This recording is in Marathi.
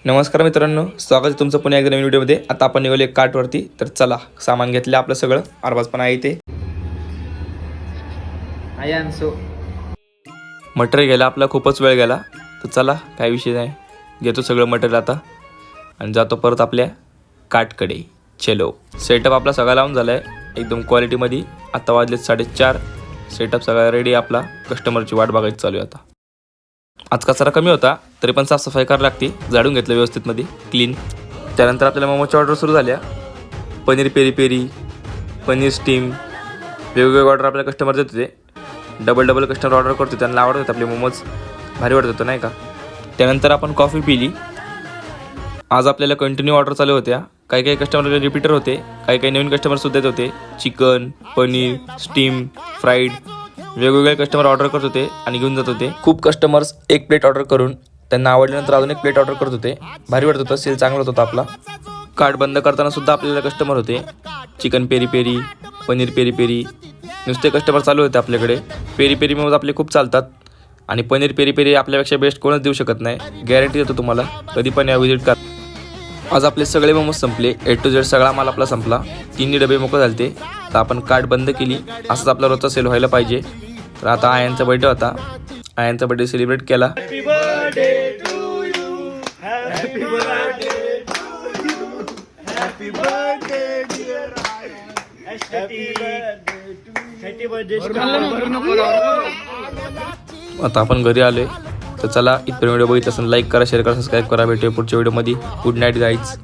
नमस्कार मित्रांनो, स्वागत आहे तुमचं पुन्हा एकदा नवीन व्हिडिओमध्ये। आता आपण निघालो कार्टवरती, तर चला सामान घेतलं आपलं सगळं, अरबाज पण आहे इथे। मटेरियल घ्यायला आपला खूपच वेळ गेला, तर चला काही विषय नाही, घेतो सगळं मटेरियल आता आणि जातो परत आपल्या कार्टकडे। चलो, सेटअप आपला सगळा लावून झाला आहे एकदम क्वालिटीमध्ये। आता वाजले 4:30, सेटअप सगळा रेडी आपला, कस्टमरची वाट बघायची चालू आहे आता। आज कचरा कमी होता तरी पण साफसफाई करावी लागते, झाडून घेतलं व्यवस्थितमध्ये क्लीन। त्यानंतर आपल्याला मोमोची ऑर्डर सुरू झाल्या, paneer peri peri, paneer steam, वेगवेगळे ऑर्डर आपल्या कस्टमर देत होते। डबल कस्टमर ऑर्डर करतो, त्यांना आवडत होते आपले मोमोज, भारी वाटत होतं नाही का। त्यानंतर आपण कॉफी पिली। आज आपल्याला कंटिन्यू ऑर्डर चालू होत्या, काही काही कस्टमर रिपीटर होते, काही काही नवीन कस्टमरसुद्धा येत होते। चिकन, पनीर, स्टीम, फ्राईड वेगवेगळे कस्टमर ऑर्डर करत होते आणि घेऊन जात होते। खूप कस्टमर्स एक प्लेट ऑर्डर करून त्यांना आवडल्यानंतर अजून एक प्लेट ऑर्डर करत होते, भारी वाटत होतं, सेल चांगला होता आपला। कार्ट बंद करताना सुद्धा आपल्याला कस्टमर होते, chicken peri peri, paneer peri peri, नुसते कस्टमर चालू होते आपल्याकडे। पेरी पेरी मोमोज आपले खूप चालतात आणि पनीर पेरी पेरी आपल्यापेक्षा बेस्ट कोणच देऊ शकत नाही, गॅरंटी देतो तुम्हाला, कधी पण या व्हिजिट करा। आज आपले सगळे मोमोज संपले, A to Z सगळा माल आपला संपला, 3 डबे मोकळे झालते। तर आपण कार्ट बंद केली, असंच आपला रोजचा सेल व्हायला पाहिजे। तर आता आयांचा बर्थडे होता, आयांचा बर्थडे सेलिब्रेट केला। Happy birthday to you, happy birthday to you, happy birthday dear आयन, हॅपी बर्थडे टू यू। आता आपण घरी आलोय, तर चला इथपर्यंत व्हिडिओ बघितला असेल लाईक करा, शेअर करा, सबस्क्राईब करा, भेटूया पुढच्या व्हिडिओमध्ये। Good night guys.